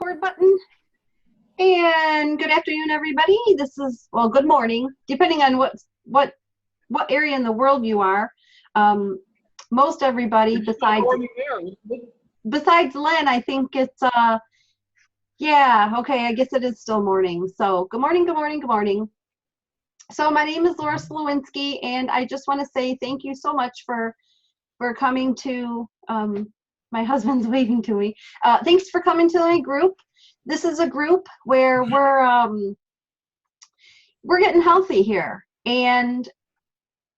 record button. And good afternoon, everybody. This is, well, good morning, depending on what area in the world you are. Most everybody besides Lynn, I think it's yeah, okay, I guess it is still morning. So good morning, good morning, good morning. So my name is Laura Slowinski, and I just want to say thank you so much for coming to my husband's waving to me. Thanks for coming to my group. This is a group where we're getting healthy here, and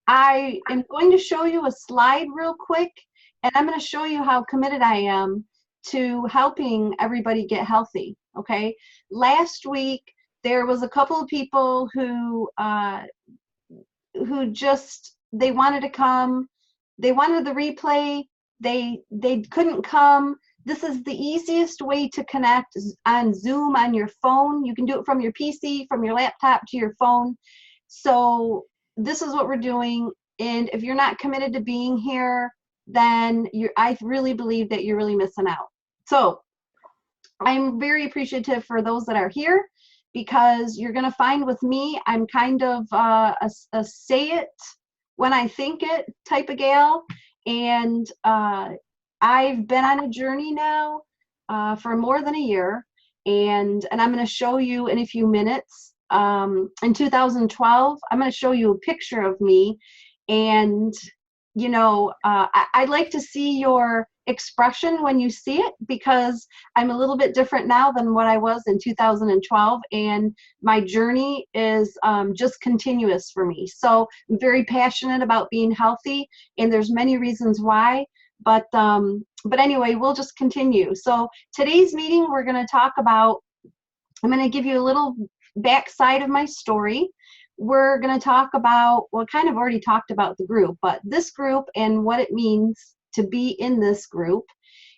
I am going to show you a slide real quick, and I'm going to show you how committed I am to helping everybody get healthy. Okay, last week there was a couple of people who just, they wanted to come, they wanted the replay, they couldn't come. This is the easiest way to connect on Zoom on your phone. You can do it from your PC, from your laptop to your phone. So this is what we're doing. And if you're not committed to being here, then I really believe that you're really missing out. So I'm very appreciative for those that are here, because you're going to find with me, I'm kind of a say it when I think it type of gal. And I've been on a journey now for more than a year, and I'm going to show you in a few minutes. In 2012, I'm going to show you a picture of me, and you know, I'd like to see your expression when you see it, because I'm a little bit different now than what I was in 2012, and my journey is just continuous for me. So I'm very passionate about being healthy, and there's many reasons why. But anyway, we'll just continue. So today's meeting, we're going to talk about, I'm going to give you a little backside of my story. We're going to talk about, well, kind of already talked about the group, but this group and what it means to be in this group.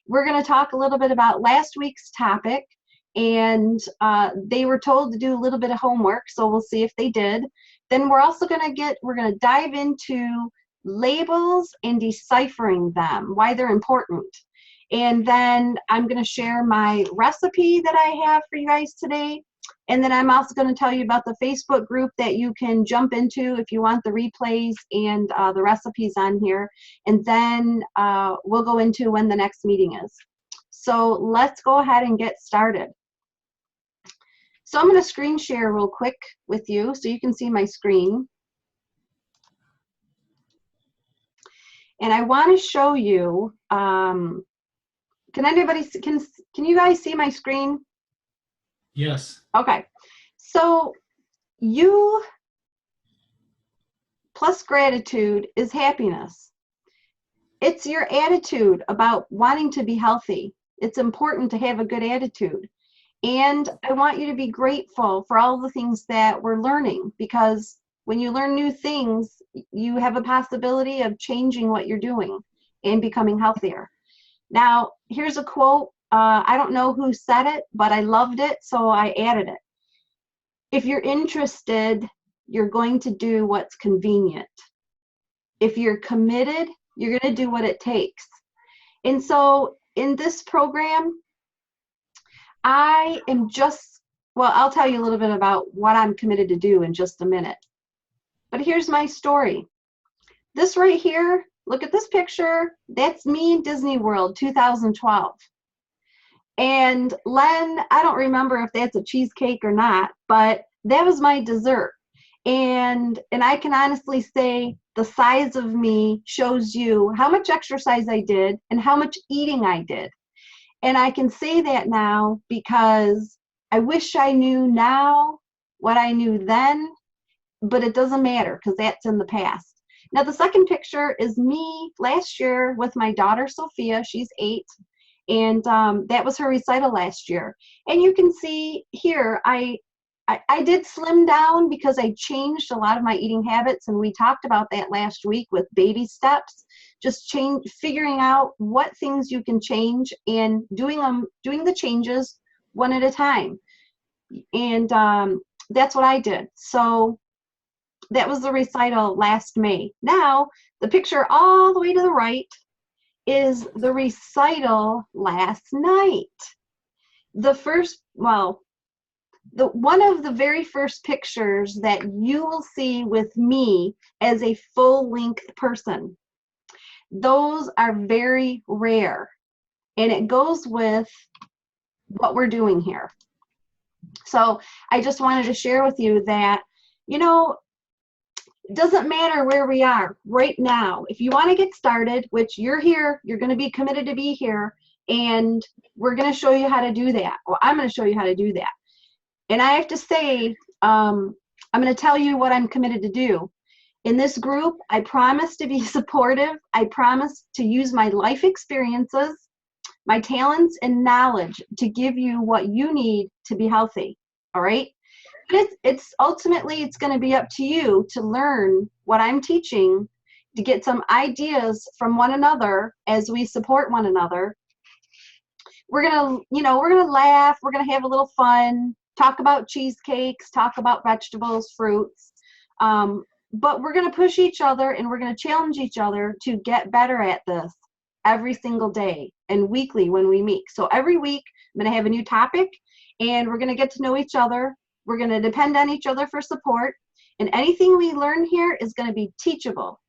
We're going to talk a little bit about last week's topic, and they were told to do a little bit of homework, so we'll see if they did. Then we're also going to dive into labels and deciphering them, why they're important. And then I'm going to share my recipe that I have for you guys today. And then I'm also going to tell you about the Facebook group that you can jump into if you want the replays and the recipes on here. And then we'll go into when the next meeting is. So let's go ahead and get started. So I'm going to screen share real quick with you so you can see my screen. And I want to show you, can you guys see my screen? Yes. Okay. So you plus gratitude is happiness. It's your attitude about wanting to be healthy. It's important to have a good attitude. And I want you to be grateful for all the things that we're learning, because when you learn new things, you have a possibility of changing what you're doing and becoming healthier. Now, here's a quote. I don't know who said it, but I loved it, so I added it. If you're interested, you're going to do what's convenient. If you're committed, you're going to do what it takes. And so in this program, I am just, well, I'll tell you a little bit about what I'm committed to do in just a minute. But here's my story. This right here, look at this picture. That's me in Disney World 2012. And Len, I don't remember if that's a cheesecake or not, but that was my dessert. And I can honestly say the size of me shows you how much exercise I did and how much eating I did. And I can say that now because I wish I knew now what I knew then, but it doesn't matter because that's in the past. Now, the second picture is me last year with my daughter, Sophia. She's 8. And that was her recital last year. And you can see here, I did slim down because I changed a lot of my eating habits. And we talked about that last week with baby steps, just figuring out what things you can change and doing the changes one at a time. And that's what I did. So that was the recital last May. Now, the picture all the way to the right is the recital last night. one of the very first pictures that you will see with me as a full-length person, those are very rare. And it goes with what we're doing here. So I just wanted to share with you that, you know, it doesn't matter where we are right now. If you want to get started, which you're here, you're going to be committed to be here, and we're going to show you how to do that. Well, I'm going to show you how to do that. And I have to say, I'm going to tell you what I'm committed to do. In this group, I promise to be supportive. I promise to use my life experiences, my talents and knowledge to give you what you need to be healthy. All right? But it's ultimately, it's going to be up to you to learn what I'm teaching, to get some ideas from one another as we support one another. We're going to laugh, we're going to have a little fun, talk about cheesecakes, talk about vegetables, fruits. But we're going to push each other and we're going to challenge each other to get better at this every single day and weekly when we meet. So every week, I'm going to have a new topic and we're going to get to know each other. We're going to depend on each other for support. And anything we learn here is going to be teachable.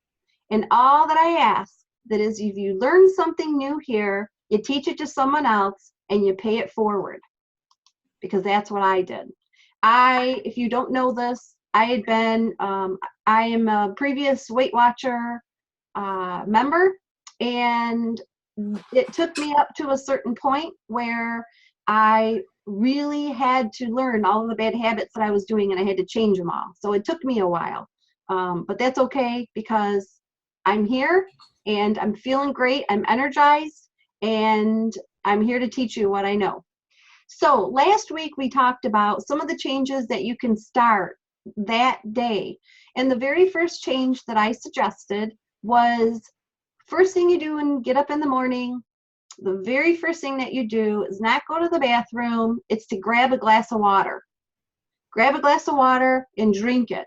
And all that I ask that is, if you learn something new here, you teach it to someone else and you pay it forward. Because that's what I did. If you don't know this, I am a previous Weight Watcher member, and it took me up to a certain point where I really had to learn all of the bad habits that I was doing, and I had to change them all. So it took me a while, but that's okay because I'm here and I'm feeling great. I'm energized, and I'm here to teach you what I know. So last week we talked about some of the changes that you can start that day. And the very first change that I suggested was, first thing you do when you get up in the morning, the very first thing that you do is not go to the bathroom, it's to grab a glass of water. Grab a glass of water and drink it.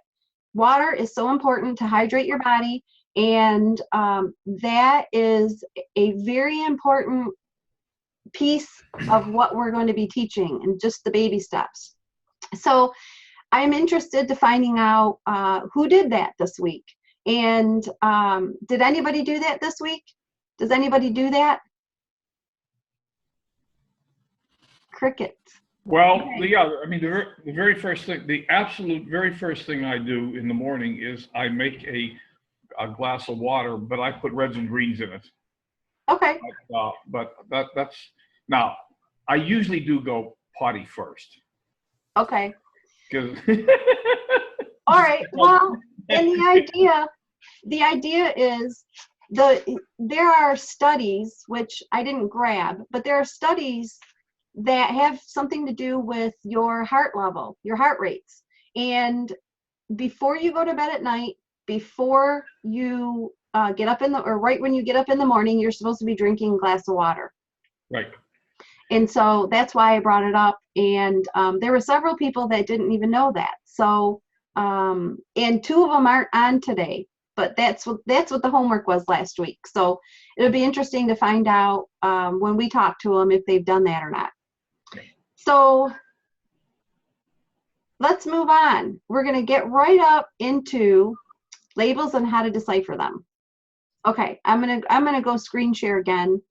Water is so important to hydrate your body, and that is a very important piece of what we're going to be teaching and just the baby steps. So I'm interested to finding out who did that this week. And did anybody do that this week? Does anybody do that? Crickets. Well, Okay. yeah, I mean, the very first thing, the absolute very first thing I do in the morning is I make a glass of water, but I put reds and greens in it. Okay. But that's, now, I usually do go potty first. Okay. 'Cause All right. Well, and the idea is there are studies, which I didn't grab, but there are studies that have something to do with your heart level, your heart rates. And before you go to bed at night, before you get up right when you get up in the morning, you're supposed to be drinking a glass of water. Right. And so that's why I brought it up. And there were several people that didn't even know that. So, and two of them aren't on today, but that's what the homework was last week. So it'll be interesting to find out when we talk to them if they've done that or not. So let's move on. We're going to get right up into labels and how to decipher them. Okay, I'm gonna go screen share again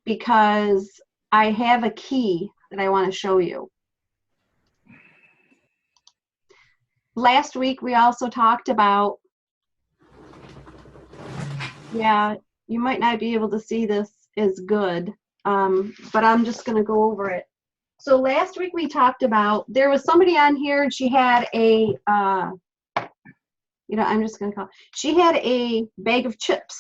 because I have a key that I want to show you. Last week we also talked about, yeah, you might not be able to see this as good, but I'm just going to go over it. So last week we talked about, there was somebody on here and she had a, I'm just going to call, she had a bag of chips.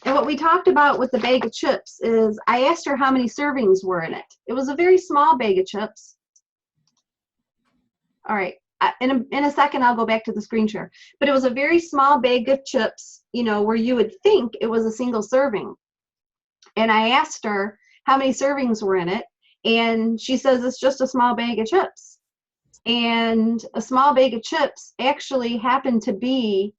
And what we talked about with the bag of chips is I asked her how many servings were in it. It was a very small bag of chips. All right. In a second, I'll go back to the screen share. But it was a very small bag of chips, where you would think it was a single serving. And I asked her how many servings were in it. And she says it's just a small bag of chips. And a small bag of chips actually happened to be,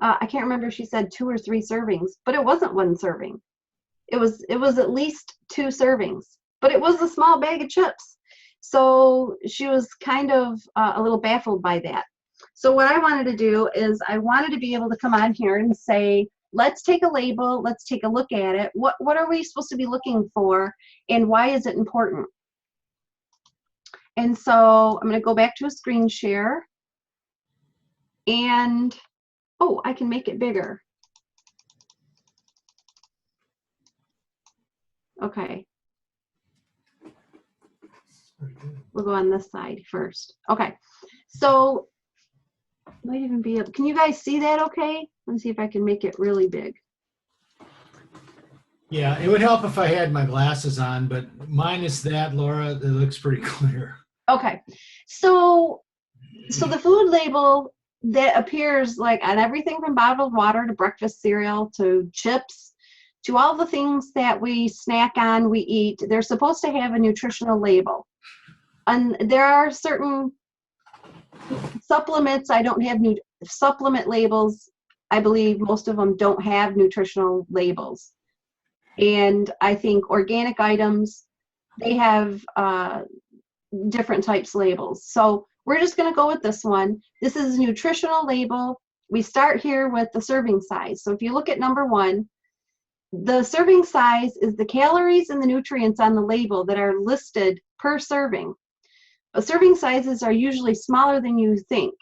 I can't remember if she said 2 or 3 servings, but it wasn't 1 serving. It was at least 2 servings, but it was a small bag of chips. So she was kind of a little baffled by that. So what I wanted to do is I wanted to be able to come on here and say, let's take a label, let's take a look at it. What are we supposed to be looking for, and why is it important? And so I'm going to go back to a screen share, and oh, I can make it bigger. Okay. We'll go on this side first. Okay. So might even be able, can you guys see that okay? Let's see if I can make it really big. Yeah, it would help if I had my glasses on, but minus that, Laura, it looks pretty clear. Okay. So the food label that appears like on everything from bottled water to breakfast cereal to chips to all the things that we snack on, we eat, they're supposed to have a nutritional label. And there are certain supplements, I don't have supplement labels. I believe most of them don't have nutritional labels. And I think organic items, they have different types of labels. So we're just going to go with this one. This is a nutritional label. We start here with the serving size. So if you look at number 1, the serving size is the calories and the nutrients on the label that are listed per serving. Serving sizes are usually smaller than you think.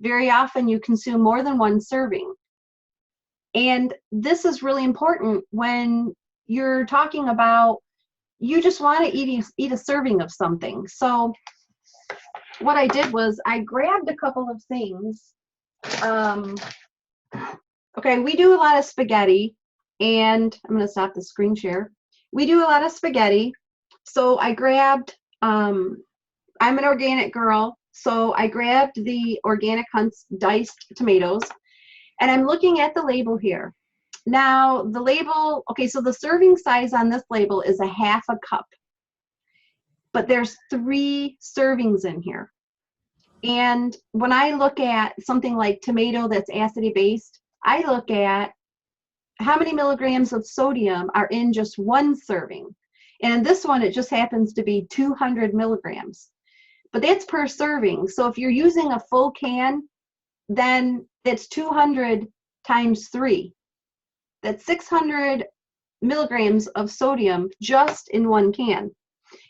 Very often you consume more than 1 serving. And this is really important when you're talking about you just want to eat a serving of something. So what I did was I grabbed a couple of things. Okay, we do a lot of spaghetti, and I'm going to stop the screen share. We do a lot of spaghetti. So I grabbed, I'm an organic girl, so I grabbed the Organic Hunt's diced tomatoes, and I'm looking at the label here. Now, the label, okay, so the serving size on this label is 1/2 cup, but there's 3 servings in here. And when I look at something like tomato that's acidy based, I look at how many milligrams of sodium are in just 1 serving. And in this one, it just happens to be 200 milligrams. But that's per serving. So if you're using a full can, then that's 200 times 3. That's 600 milligrams of sodium just in 1 can.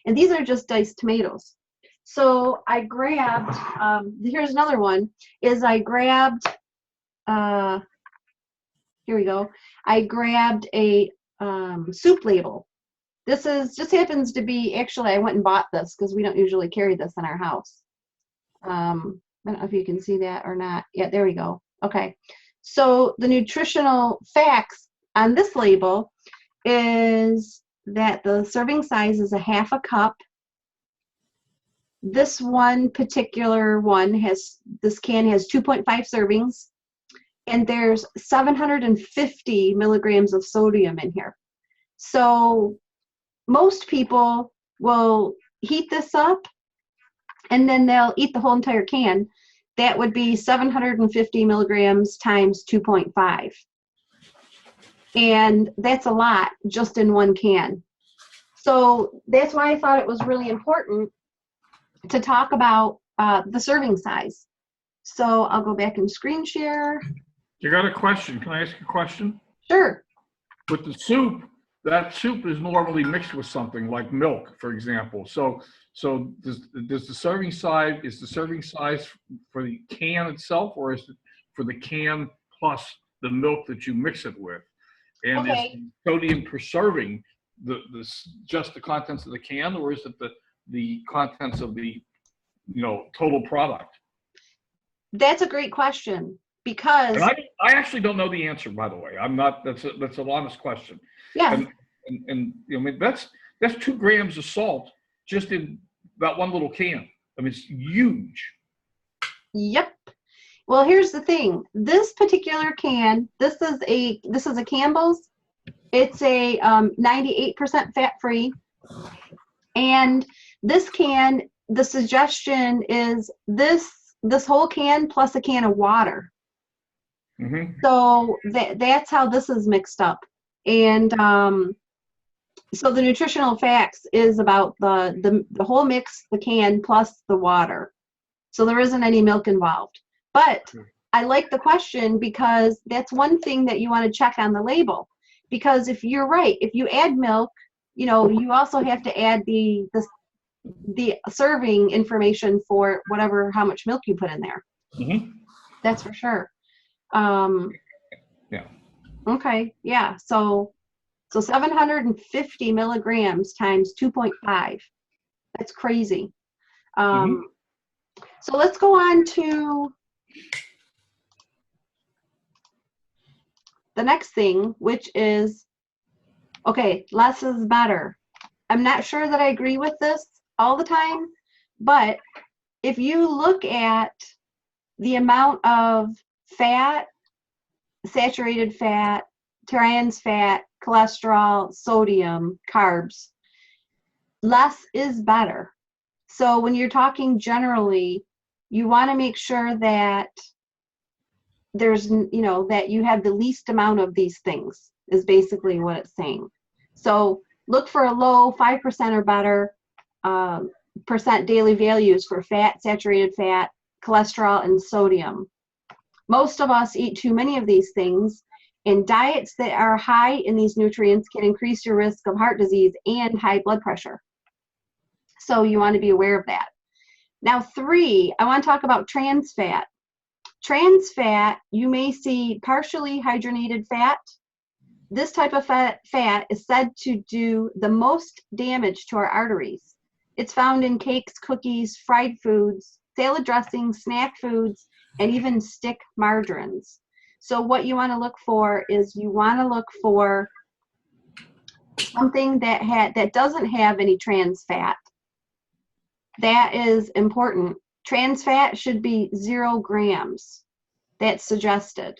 And these are just diced tomatoes. So I grabbed, here's another one, is I grabbed, here we go. I grabbed a soup label. This just happens to be, actually I went and bought this because we don't usually carry this in our house. I don't know if you can see that or not. Yeah, there we go. Okay. So the nutritional facts on this label is that the serving size is 1/2 cup. This one particular one this can has 2.5 servings, and there's 750 milligrams of sodium in here. So most people will heat this up and then they'll eat the whole entire can. That would be 750 milligrams times 2.5. And that's a lot just in 1 can. So that's why I thought it was really important to talk about the serving size. So I'll go back and screen share. You got a question? Can I ask a question? Sure. With the soup, that soup is normally mixed with something like milk, for example. So does the serving size, is the serving size for the can itself, or is it for the can plus the milk that you mix it with? And Okay. is the sodium per serving just the contents of the can, or is it the contents of the total product? That's a great question, because And I actually don't know the answer, by the way. I'm not. That's an honest question. yeah, And I mean that's 2 grams of salt just in that one little can. I mean, it's huge. yep. Well, here's the thing. This particular can, this is a Campbell's. It's a 98% fat-free, and this can, the suggestion is this whole can plus a can of water. Mm-hmm. So that's how this is mixed up. And So the nutritional facts is about the whole mix, the can plus the water. So there isn't any milk involved. But I like the question because that's one thing that you want to check on the label. Because if you're right, if you add milk, you know, you also have to add the serving information for whatever, how much milk you put in there. Mm-hmm. That's for sure. Yeah. Okay, yeah. So 750 milligrams times 2.5. That's crazy. So let's go on to the next thing, which is, okay, less is better. I'm not sure that I agree with this all the time, but if you look at the amount of fat, saturated fat, trans fat, cholesterol, sodium, carbs, less is better. So when you're talking generally, you want to make sure that there's, you know, that you have the least amount of these things is basically what it's saying. So look for a low 5% or better percent daily values for fat, saturated fat, cholesterol, and sodium. Most of us eat too many of these things, and diets that are high in these nutrients can increase your risk of heart disease and high blood pressure. So you want to be aware of that. Now 3, I want to talk about trans fat. Trans fat, you may see partially hydrogenated fat. This type of fat is said to do the most damage to our arteries. It's found in cakes, cookies, fried foods, salad dressings, snack foods, and even stick margarines. So what you want to look for is you want to look for something that doesn't have any trans fat. That is important. Trans fat should be 0 grams. That's suggested.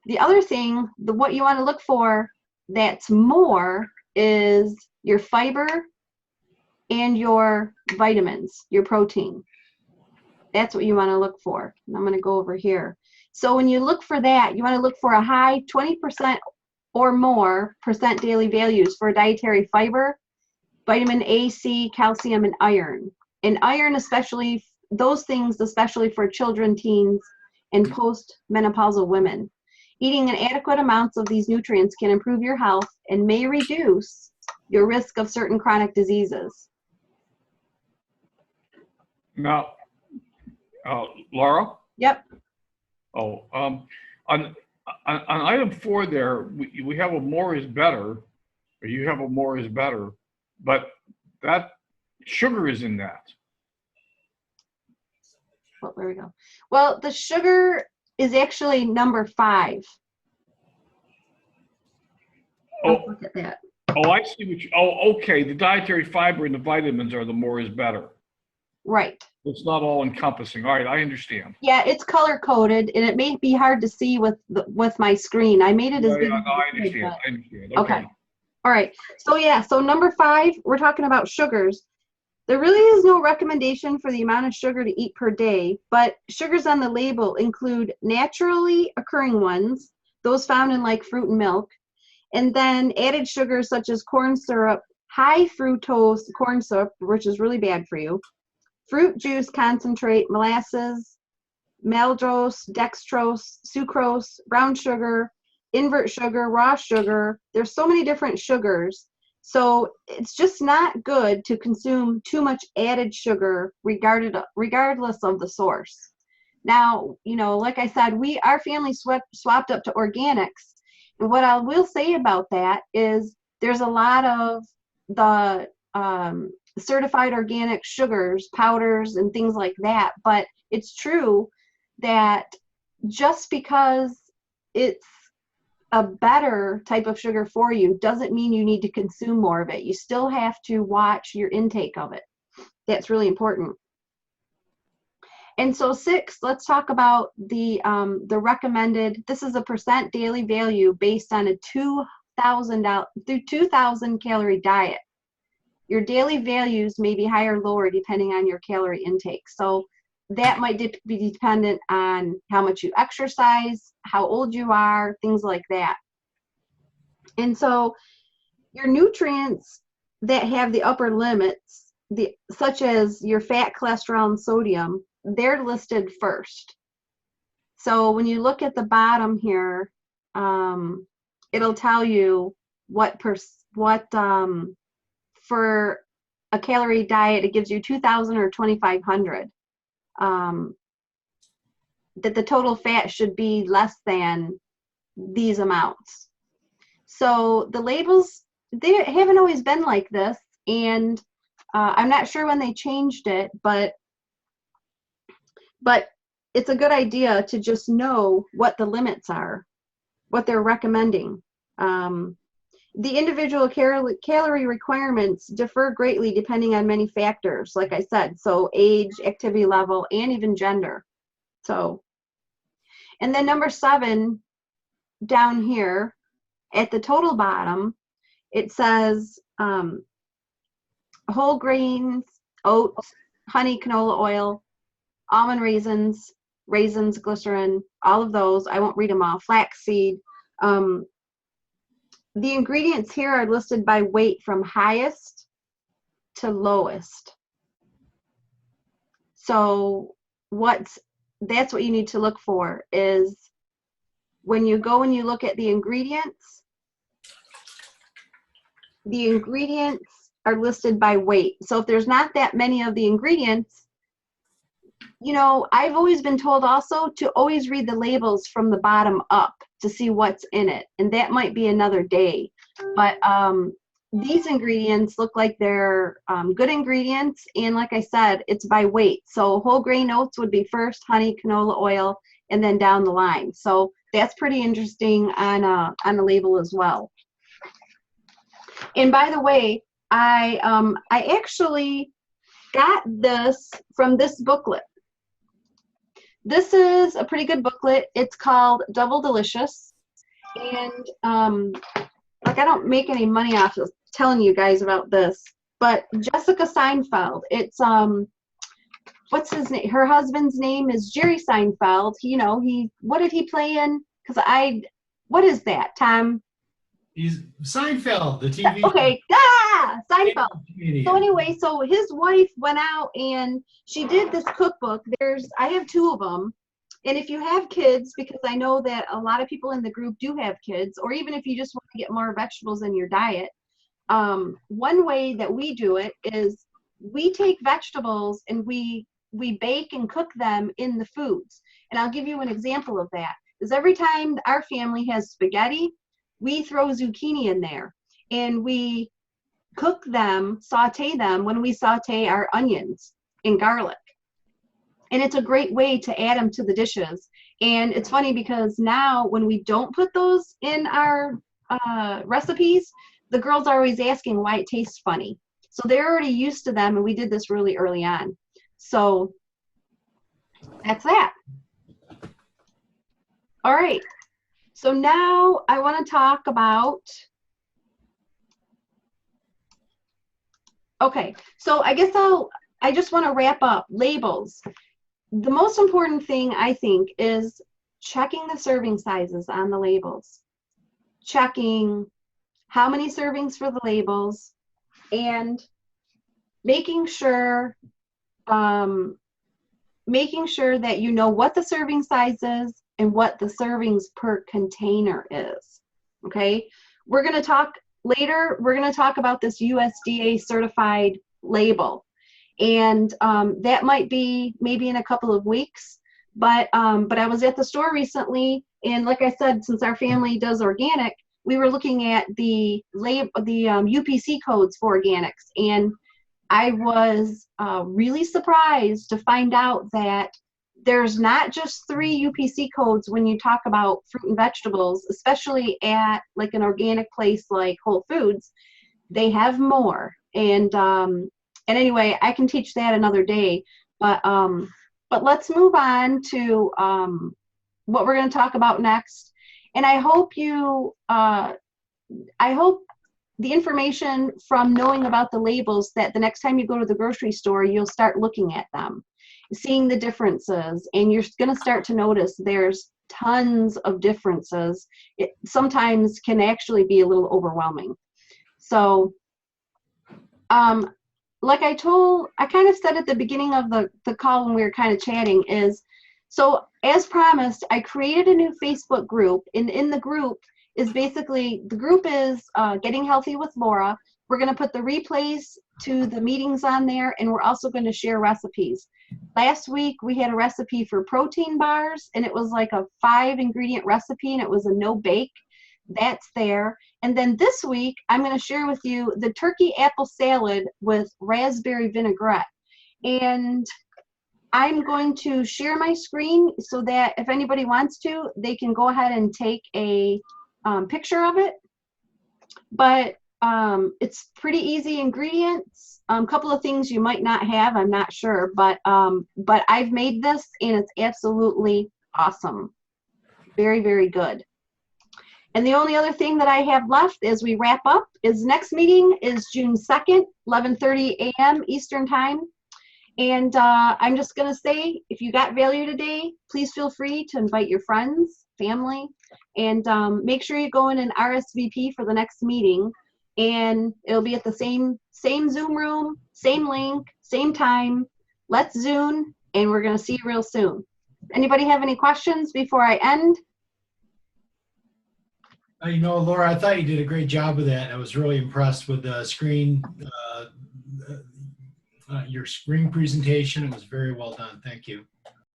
The other thing, what you want to look for that's more is your fiber and your vitamins, your protein. That's what you want to look for. And I'm going to go over here. So when you look for that, you want to look for a high 20% or more percent daily values for dietary fiber, vitamin A, C, calcium, and iron. And iron, especially, those things, especially for children, teens, and post-menopausal women. Eating an adequate amounts of these nutrients can improve your health and may reduce your risk of certain chronic diseases. Now, Laura? Yep. Oh, on item 4 there, we have a more is better, or you have a more is better, but that sugar is in that. Well, there we go. Well, the sugar is actually number 5. Oh, look at that. Oh, I see what you, oh, okay. The dietary fiber and the vitamins are the more is better. Right. It's not all encompassing. All right, I understand. Yeah, it's color coded, and it may be hard to see with my screen. I made it as big. No, as I I could, understand. but- I understand. Okay. All right. So yeah, so number 5, we're talking about sugars. There really is no recommendation for the amount of sugar to eat per day, but sugars on the label include naturally occurring ones, those found in like fruit and milk, and then added sugars such as corn syrup, high fructose corn syrup, which is really bad for you, fruit juice concentrate, molasses, maltose, dextrose, sucrose, brown sugar, invert sugar, raw sugar. There's so many different sugars. So it's just not good to consume too much added sugar regardless of the source. Now, you know, like I said, our family swapped up to organics. And what I will say about that is there's a lot of the certified organic sugars, powders, and things like that. But it's true that just because it's a better type of sugar for you doesn't mean you need to consume more of it. You still have to watch your intake of it. That's really important. And so 6, let's talk about the recommended, this is a percent daily value based on a 2,000 calorie diet. Your daily values may be higher or lower depending on your calorie intake. So that might be dependent on how much you exercise, how old you are, things like that. And so Your nutrients that have the upper limits, such as your fat, cholesterol, and sodium, they're listed first. So when you look at the bottom here, it'll tell you for a calorie diet, it gives you 2,000 or 2,500. That the total fat should be less than these amounts. So the labels, they haven't always been like this, and I'm not sure when they changed it, but it's a good idea to just know what the limits are, what they're recommending. The individual calorie requirements differ greatly depending on many factors, like I said, so age, activity level, and even gender. So, and then number 7 down here at the total bottom, it says whole grains, oats, honey, canola oil, almond raisins, glycerin, all of those. I won't read them all. Flaxseed. The ingredients here are listed by weight from highest to lowest. So that's what you need to look for, is when you go and you look at the ingredients are listed by weight. So if there's not that many of the ingredients, you know, I've always been told also to always read the labels from the bottom up to see what's in it. And that might be another day. But these ingredients look like they're good ingredients. And like I said, it's by weight. So whole grain oats would be first, honey, canola oil, and then down the line. So that's pretty interesting on the label as well. And by the way, I actually got this from this booklet. This is a pretty good booklet. It's called Double Delicious. And like, I don't make any money off of telling you guys about this, but Jessica Seinfeld, it's what's his name? Her husband's name is Jerry Seinfeld. You know, what did he play in? What is that, Tom? He's Seinfeld, the TV. Okay, Seinfeld. So anyway, so his wife went out and she did this cookbook. I have 2 of them. And if you have kids, because I know that a lot of people in the group do have kids, or even if you just want to get more vegetables in your diet, one way that we do it is we take vegetables and we bake and cook them in the foods. And I'll give you an example of that. Is every time our family has spaghetti, we throw zucchini in there and we cook them, saute them when we saute our onions and garlic. And it's a great way to add them to the dishes. And it's funny because now when we don't put those in our recipes, the girls are always asking why it tastes funny. So they're already used to them, and we did this really early on. So that's that. All right. So now I want to talk about, okay, so I guess I just want to wrap up labels. The most important thing, I think, is checking the serving sizes on the labels, checking how many servings for the labels, and making sure that you know what the serving size is and what the servings per container is. Okay, we're going to talk later. We're going to talk about this USDA certified label. And that might be maybe in a couple of weeks, but I was at the store recently, and like I said, since our family does organic, we were looking at the UPC codes for organics, and I was really surprised to find out that there's not just 3 UPC codes when you talk about fruit and vegetables, especially at like an organic place like Whole Foods. They have more, and anyway, I can teach that another day. But let's move on to what we're going to talk about next. And I hope the information from knowing about the labels, that the next time you go to the grocery store, you'll start looking at them, seeing the differences, and you're going to start to notice there's tons of differences. It sometimes can actually be a little overwhelming. So, like I kind of said at the beginning of the call when we were kind of chatting is, so as promised, I created a new Facebook group. In the group is basically, the group is Getting Healthy with Laura. We're going to put the replays to the meetings on there, and we're also going to share recipes. Last week, we had a recipe for protein bars, and it was like a 5-ingredient recipe, and it was a no-bake. That's there. And then this week, I'm going to share with you the turkey apple salad with raspberry vinaigrette. And I'm going to share my screen so that if anybody wants to, they can go ahead and take a picture of it. But it's pretty easy ingredients. A couple of things you might not have, I'm not sure, but I've made this and it's absolutely awesome. Very, very good. And the only other thing that I have left as we wrap up is next meeting is June 2nd, 11:30 a.m. Eastern Time. And I'm just going to say, if you got value today, please feel free to invite your friends, family, and make sure you go in and RSVP for the next meeting. And it'll be at the same Zoom room, same link, same time. Let's Zoom, and we're going to see you real soon. Anybody have any questions before I end? You know, Laura, I thought you did a great job with that. I was really impressed with the screen, your screen presentation. It was very well done. Thank you.